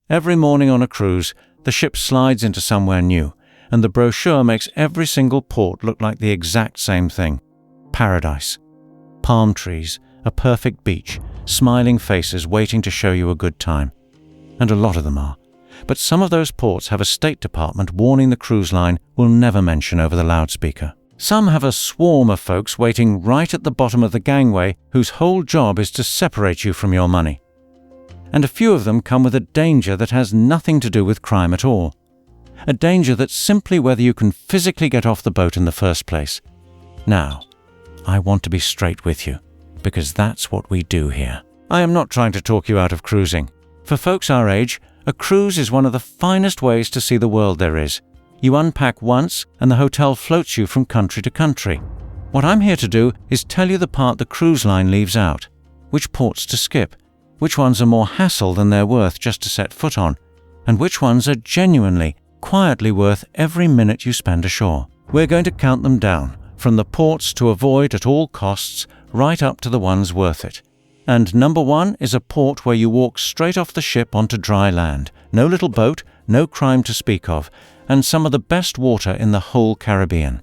Every morning on a cruise, the ship slides into somewhere new, and the brochure makes every single port look like the exact same thing. Paradise. Palm trees, a perfect beach, smiling faces waiting to show you a good time. And a lot of them are. But some of those ports have a State Department warning the cruise line will never mention over the loudspeaker. Some have a swarm of folks waiting right at the bottom of the gangway whose whole job is to separate you from your money. And a few of them come with a danger that has nothing to do with crime at all. A danger that's simply whether you can physically get off the boat in the first place. Now, I want to be straight with you, because that's what we do here. I am not trying to talk you out of cruising. For folks our age, a cruise is one of the finest ways to see the world there is. You unpack once, and the hotel floats you from country to country. What I'm here to do is tell you the part the cruise line leaves out, which ports to skip, which ones are more hassle than they're worth just to set foot on, and which ones are genuinely, quietly worth every minute you spend ashore. We're going to count them down, from the ports to avoid at all costs, right up to the ones worth it. And number 1 is a port where you walk straight off the ship onto dry land. No little boat, no crime to speak of, and some of the best water in the whole Caribbean.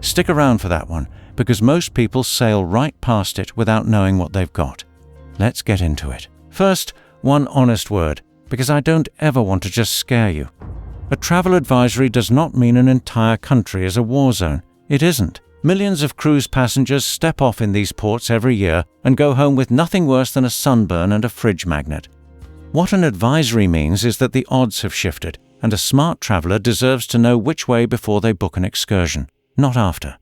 Stick around for that one, because most people sail right past it without knowing what they've got. Let's get into it. First, one honest word, because I don't ever want to just scare you. A travel advisory does not mean an entire country is a war zone. It isn't. Millions of cruise passengers step off in these ports every year and go home with nothing worse than a sunburn and a fridge magnet. What an advisory means is that the odds have shifted, and a smart traveller deserves to know which way before they book an excursion, not after.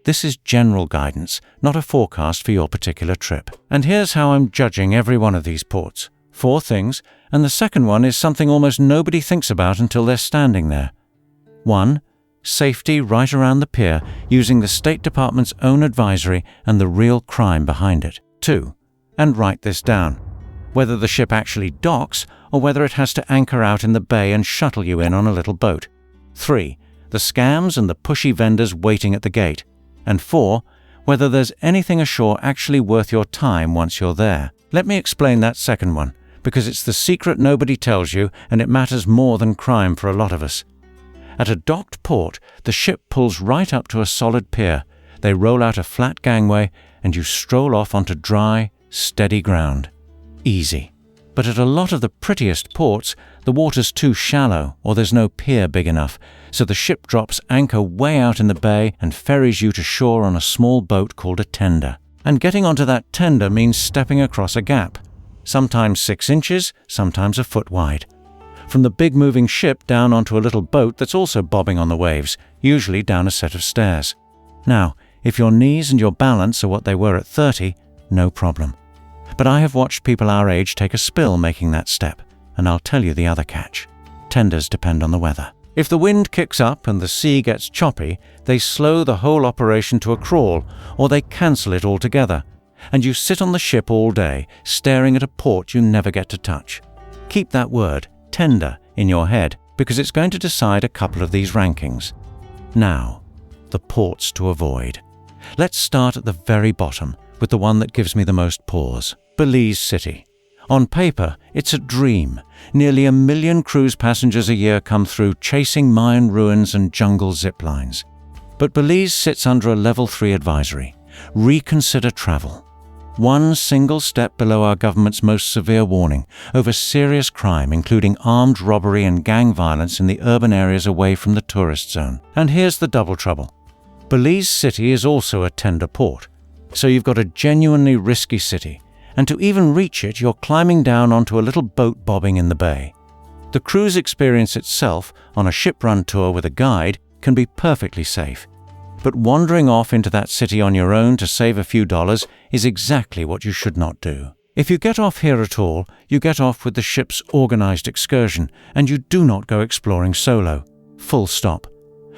This is general guidance, not a forecast for your particular trip. And here's how I'm judging every one of these ports. 4 things, and the second one is something almost nobody thinks about until they're standing there. 1. Safety right around the pier, using the State Department's own advisory and the real crime behind it. 2. And write this down. Whether the ship actually docks, or whether it has to anchor out in the bay and shuttle you in on a little boat. 3. The scams and the pushy vendors waiting at the gate. And 4. Whether there's anything ashore actually worth your time once you're there. Let me explain that second one, because it's the secret nobody tells you, and it matters more than crime for a lot of us. At a docked port, the ship pulls right up to a solid pier. They roll out a flat gangway, and you stroll off onto dry, steady ground. Easy. But at a lot of the prettiest ports, the water's too shallow or there's no pier big enough, so the ship drops anchor way out in the bay and ferries you to shore on a small boat called a tender. And getting onto that tender means stepping across a gap, sometimes 6 inches, sometimes a foot wide. From the big moving ship down onto a little boat that's also bobbing on the waves, usually down a set of stairs. Now, if your knees and your balance are what they were at 30, no problem. But I have watched people our age take a spill making that step, and I'll tell you the other catch. Tenders depend on the weather. If the wind kicks up and the sea gets choppy, they slow the whole operation to a crawl, or they cancel it altogether, and you sit on the ship all day, staring at a port you never get to touch. Keep that word, tender, in your head, because it's going to decide a couple of these rankings. Now, the ports to avoid. Let's start at the very bottom, with the one that gives me the most pause. Belize City. On paper, it's a dream. Nearly 1 million cruise passengers a year come through chasing Mayan ruins and jungle zip lines. But Belize sits under a Level 3 advisory. Reconsider travel. One single step below our government's most severe warning over serious crime, including armed robbery and gang violence in the urban areas away from the tourist zone. And here's the double trouble. Belize City is also a tender port, so you've got a genuinely risky city, and to even reach it, you're climbing down onto a little boat bobbing in the bay. The cruise experience itself, on a ship-run tour with a guide, can be perfectly safe. But wandering off into that city on your own to save a few dollars is exactly what you should not do. If you get off here at all, you get off with the ship's organized excursion, and you do not go exploring solo. Full stop.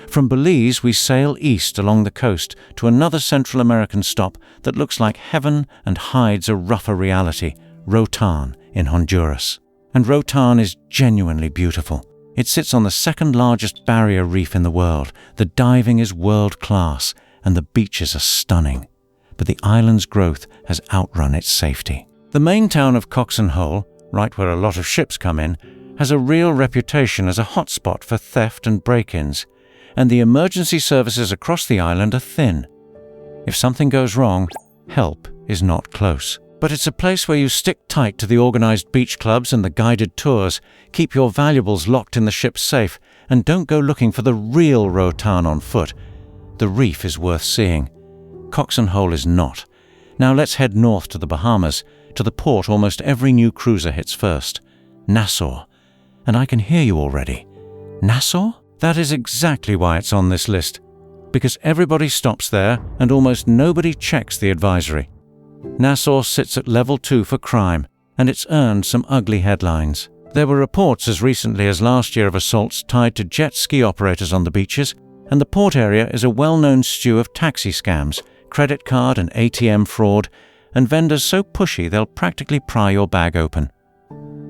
From Belize, we sail east along the coast to another Central American stop that looks like heaven and hides a rougher reality, Roatan in Honduras. And Roatan is genuinely beautiful. It sits on the second largest barrier reef in the world. The diving is world-class, and the beaches are stunning. But the island's growth has outrun its safety. The main town of Coxon Hole, right where a lot of ships come in, has a real reputation as a hotspot for theft and break-ins, and the emergency services across the island are thin. If something goes wrong, help is not close. But it's a place where you stick tight to the organized beach clubs and the guided tours, keep your valuables locked in the ship's safe, and don't go looking for the real Rotan on foot. The reef is worth seeing. Coxon Hole is not. Now let's head north to the Bahamas, to the port almost every new cruiser hits first, Nassau. And I can hear you already. Nassau? That is exactly why it's on this list. Because everybody stops there and almost nobody checks the advisory. Nassau sits at level 2 for crime, and it's earned some ugly headlines. There were reports as recently as last year of assaults tied to jet ski operators on the beaches, and the port area is a well-known stew of taxi scams, credit card and ATM fraud, and vendors so pushy they'll practically pry your bag open.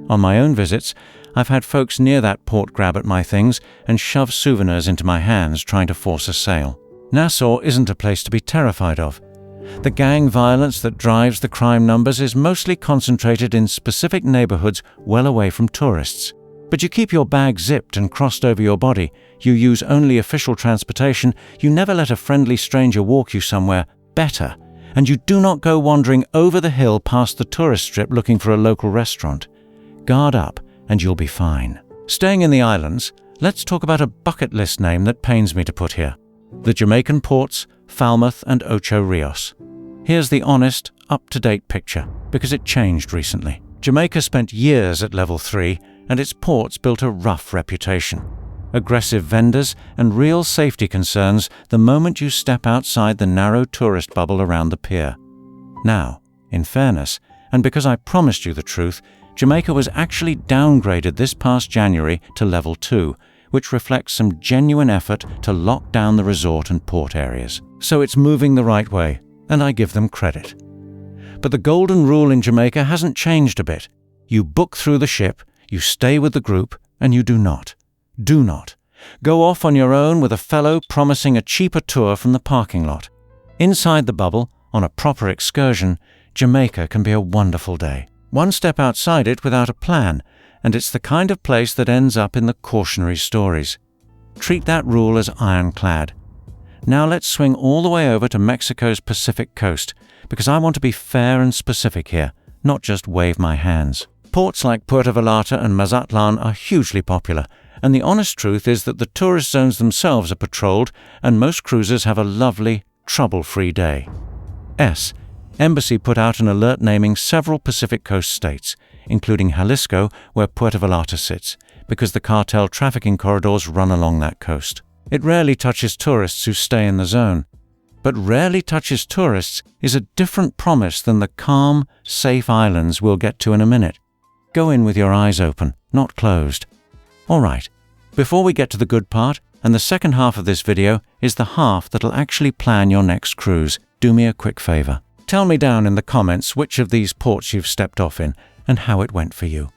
On my own visits, I've had folks near that port grab at my things and shove souvenirs into my hands trying to force a sale. Nassau isn't a place to be terrified of. The gang violence that drives the crime numbers is mostly concentrated in specific neighborhoods well away from tourists. But you keep your bag zipped and crossed over your body, you use only official transportation, you never let a friendly stranger walk you somewhere better, and you do not go wandering over the hill past the tourist strip looking for a local restaurant. Guard up, and you'll be fine. Staying in the islands, let's talk about a bucket list name that pains me to put here. The Jamaican ports, Falmouth and Ocho Rios. Here's the honest, up-to-date picture, because it changed recently. Jamaica spent years at level 3, and its ports built a rough reputation. Aggressive vendors and real safety concerns the moment you step outside the narrow tourist bubble around the pier. Now, in fairness, and because I promised you the truth, Jamaica was actually downgraded this past January to level 2, which reflects some genuine effort to lock down the resort and port areas. So it's moving the right way, and I give them credit. But the golden rule in Jamaica hasn't changed a bit. You book through the ship, you stay with the group, and you do not go off on your own with a fellow promising a cheaper tour from the parking lot. Inside the bubble, on a proper excursion, Jamaica can be a wonderful day. One step outside it without a plan, and it's the kind of place that ends up in the cautionary stories. Treat that rule as ironclad. Now let's swing all the way over to Mexico's Pacific coast, because I want to be fair and specific here, not just wave my hands. Ports like Puerto Vallarta and Mazatlan are hugely popular, and the honest truth is that the tourist zones themselves are patrolled, and most cruisers have a lovely, trouble-free day. Embassy put out an alert naming several Pacific coast states, including Jalisco, where Puerto Vallarta sits, because the cartel trafficking corridors run along that coast. It rarely touches tourists who stay in the zone. But rarely touches tourists is a different promise than the calm, safe islands we'll get to in a minute. Go in with your eyes open, not closed. All right, before we get to the good part, and the second half of this video is the half that'll actually plan your next cruise, do me a quick favor. Tell me down in the comments which of these ports you've stepped off in and how it went for you.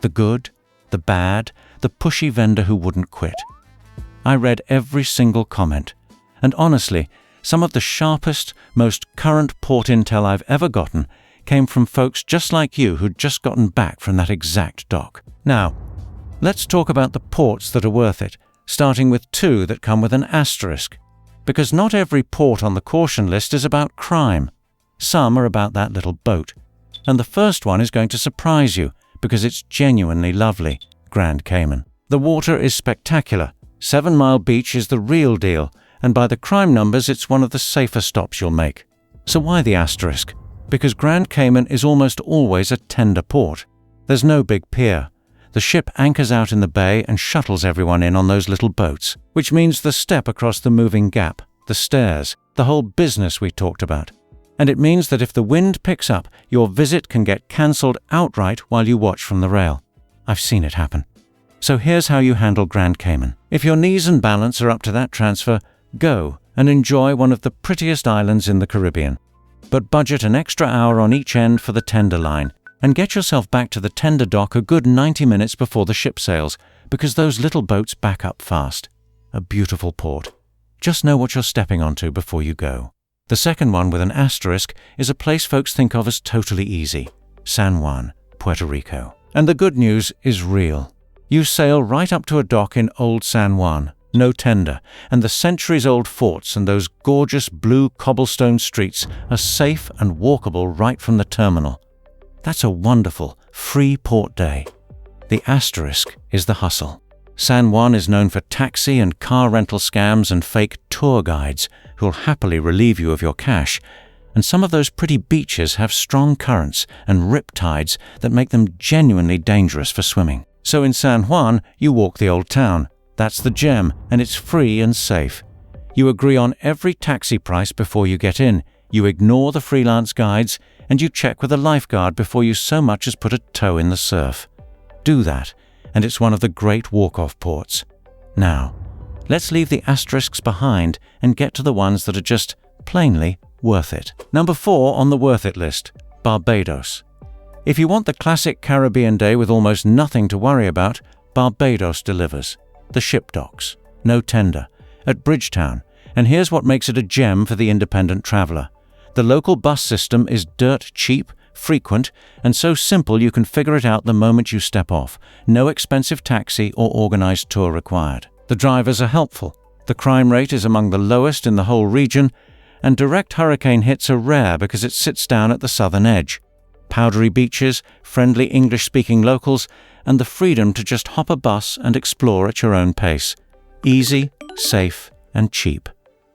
The good, the bad, the pushy vendor who wouldn't quit. I read every single comment, and honestly, some of the sharpest, most current port intel I've ever gotten came from folks just like you who'd just gotten back from that exact dock. Now, let's talk about the ports that are worth it, starting with 2 that come with an asterisk, because not every port on the caution list is about crime. Some are about that little boat. And the first one is going to surprise you, because it's genuinely lovely, Grand Cayman. The water is spectacular. 7 Mile Beach is the real deal, and by the crime numbers it's one of the safer stops you'll make. So why the asterisk? Because Grand Cayman is almost always a tender port. There's no big pier. The ship anchors out in the bay and shuttles everyone in on those little boats, which means the step across the moving gap, the stairs, the whole business we talked about. And it means that if the wind picks up, your visit can get cancelled outright while you watch from the rail. I've seen it happen. So here's how you handle Grand Cayman. If your knees and balance are up to that transfer, go and enjoy one of the prettiest islands in the Caribbean. But budget an extra hour on each end for the tender line, and get yourself back to the tender dock a good 90 minutes before the ship sails, because those little boats back up fast. A beautiful port. Just know what you're stepping onto before you go. The second one with an asterisk is a place folks think of as totally easy. San Juan, Puerto Rico. And the good news is real. You sail right up to a dock in Old San Juan, no tender, and the centuries-old forts and those gorgeous blue cobblestone streets are safe and walkable right from the terminal. That's a wonderful, free port day. The asterisk is the hustle. San Juan is known for taxi and car rental scams and fake tour guides who'll happily relieve you of your cash, and some of those pretty beaches have strong currents and rip tides that make them genuinely dangerous for swimming. So in San Juan, you walk the old town. That's the gem, and it's free and safe. You agree on every taxi price before you get in, you ignore the freelance guides, and you check with a lifeguard before you so much as put a toe in the surf. Do that, and it's one of the great walk-off ports. Now, let's leave the asterisks behind and get to the ones that are just plainly worth it. Number 4 on the worth it list, Barbados. If you want the classic Caribbean day with almost nothing to worry about, Barbados delivers. The ship docks, no tender, at Bridgetown, and here's what makes it a gem for the independent traveller. The local bus system is dirt cheap, frequent, and so simple you can figure it out the moment you step off. No expensive taxi or organised tour required. The drivers are helpful. The crime rate is among the lowest in the whole region, and direct hurricane hits are rare because it sits down at the southern edge. Powdery beaches, friendly English-speaking locals, and the freedom to just hop a bus and explore at your own pace. Easy, safe, and cheap.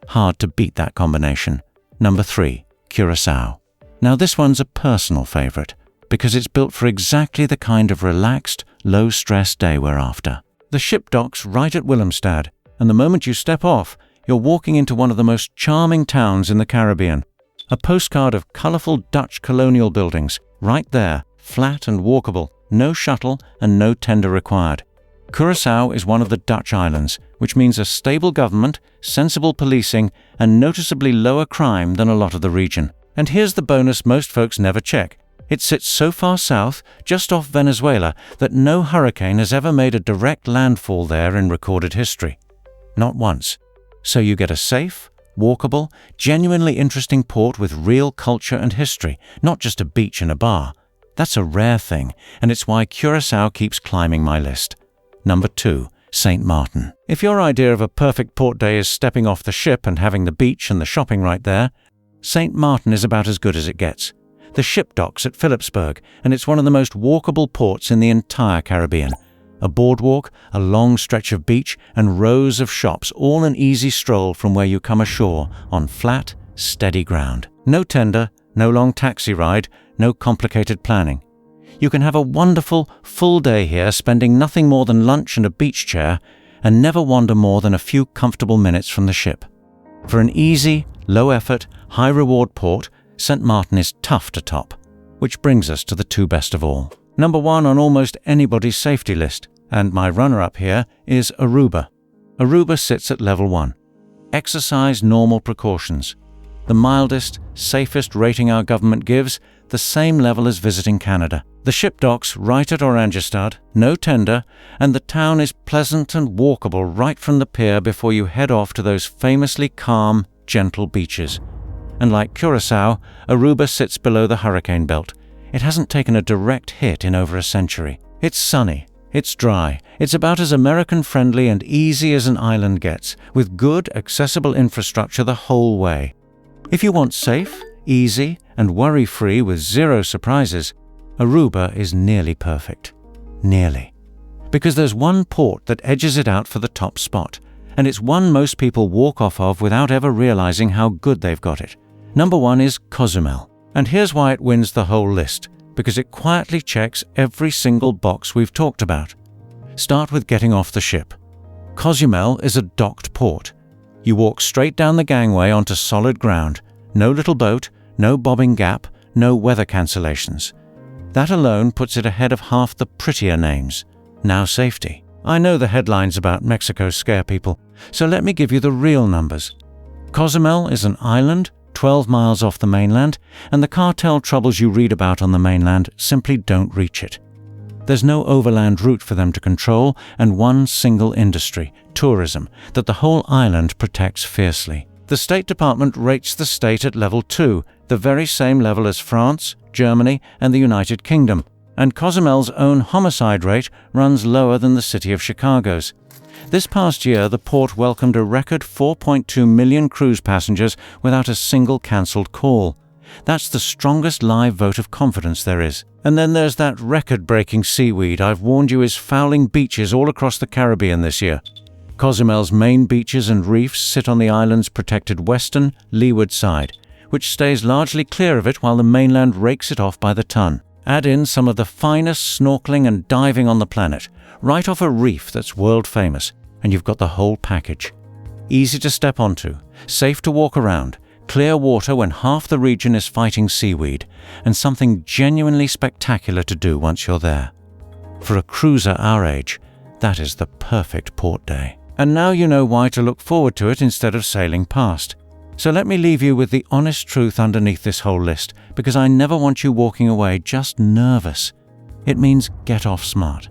Hard to beat that combination. Number 3, Curaçao. Now this one's a personal favourite, because it's built for exactly the kind of relaxed, low-stress day we're after. The ship docks right at Willemstad, and the moment you step off, you're walking into one of the most charming towns in the Caribbean. A postcard of colourful Dutch colonial buildings, right there, flat and walkable, no shuttle and no tender required. Curaçao is one of the Dutch islands, which means a stable government, sensible policing, and noticeably lower crime than a lot of the region. And here's the bonus most folks never check. It sits so far south, just off Venezuela, that no hurricane has ever made a direct landfall there in recorded history. Not once. So you get a safe, walkable, genuinely interesting port with real culture and history, not just a beach and a bar. That's a rare thing, and it's why Curaçao keeps climbing my list. Number 2, St. Martin. If your idea of a perfect port day is stepping off the ship and having the beach and the shopping right there, St. Martin is about as good as it gets. The ship docks at Philipsburg, and it's one of the most walkable ports in the entire Caribbean. A boardwalk, a long stretch of beach, and rows of shops, all an easy stroll from where you come ashore on flat, steady ground. No tender, no long taxi ride, no complicated planning. You can have a wonderful, full day here, spending nothing more than lunch and a beach chair, and never wander more than a few comfortable minutes from the ship. For an easy, low-effort, high-reward port, St. Martin is tough to top. Which brings us to the 2 best of all. Number 1 on almost anybody's safety list, and my runner-up here, is Aruba. Aruba sits at level 1. Exercise normal precautions. The mildest, safest rating our government gives, the same level as visiting Canada. The ship docks right at Orangestad, no tender, and the town is pleasant and walkable right from the pier before you head off to those famously calm, gentle beaches. And like Curaçao, Aruba sits below the hurricane belt. It hasn't taken a direct hit in over a century. It's sunny, it's dry, it's about as American-friendly and easy as an island gets, with good, accessible infrastructure the whole way. If you want safe, easy, and worry-free with zero surprises, Aruba is nearly perfect. Nearly. Because there's one port that edges it out for the top spot, and it's one most people walk off of without ever realizing how good they've got it. Number 1 is Cozumel. And here's why it wins the whole list, because it quietly checks every single box we've talked about. Start with getting off the ship. Cozumel is a docked port. You walk straight down the gangway onto solid ground. No little boat, no bobbing gap, no weather cancellations. That alone puts it ahead of half the prettier names. Now safety. I know the headlines about Mexico scare people, so let me give you the real numbers. Cozumel is an island 12 miles off the mainland, and the cartel troubles you read about on the mainland simply don't reach it. There's no overland route for them to control, and one single industry, tourism, that the whole island protects fiercely. The State Department rates the state at level 2, the very same level as France, Germany, and the United Kingdom, and Cozumel's own homicide rate runs lower than the city of Chicago's. This past year, the port welcomed a record 4.2 million cruise passengers without a single cancelled call. That's the strongest live vote of confidence there is. And then there's that record-breaking seaweed I've warned you is fouling beaches all across the Caribbean this year. Cozumel's main beaches and reefs sit on the island's protected western, leeward side, which stays largely clear of it while the mainland rakes it off by the ton. Add in some of the finest snorkeling and diving on the planet, right off a reef that's world-famous, and you've got the whole package. Easy to step onto, safe to walk around, clear water when half the region is fighting seaweed, and something genuinely spectacular to do once you're there. For a cruiser our age, that is the perfect port day. And now you know why to look forward to it instead of sailing past. So let me leave you with the honest truth underneath this whole list, because I never want you walking away just nervous. It means get off smart.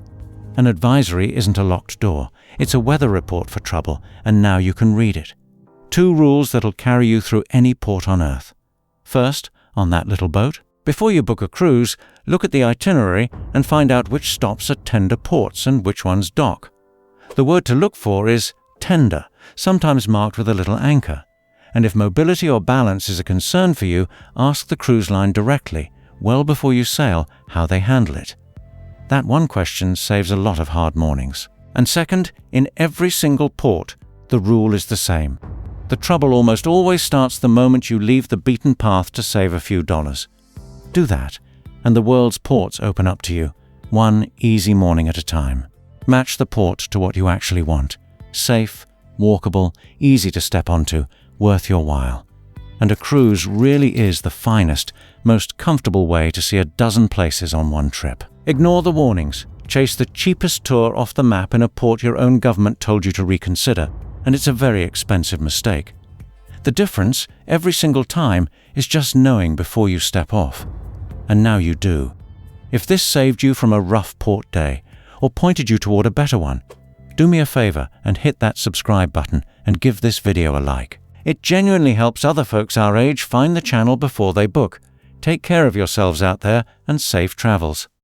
An advisory isn't a locked door. It's a weather report for trouble, and now you can read it. 2 rules that'll carry you through any port on Earth. First, on that little boat, before you book a cruise, look at the itinerary and find out which stops are tender ports and which ones dock. The word to look for is tender, sometimes marked with a little anchor. And if mobility or balance is a concern for you, ask the cruise line directly, well before you sail, how they handle it. That one question saves a lot of hard mornings. And second, in every single port, the rule is the same. The trouble almost always starts the moment you leave the beaten path to save a few dollars. Do that, and the world's ports open up to you, one easy morning at a time. Match the port to what you actually want. Safe, walkable, easy to step onto, worth your while. And a cruise really is the finest, most comfortable way to see a dozen places on one trip. Ignore the warnings. Chase the cheapest tour off the map in a port your own government told you to reconsider, and it's a very expensive mistake. The difference, every single time, is just knowing before you step off. And now you do. If this saved you from a rough port day, or pointed you toward a better one, do me a favor and hit that subscribe button and give this video a like. It genuinely helps other folks our age find the channel before they book. Take care of yourselves out there and safe travels.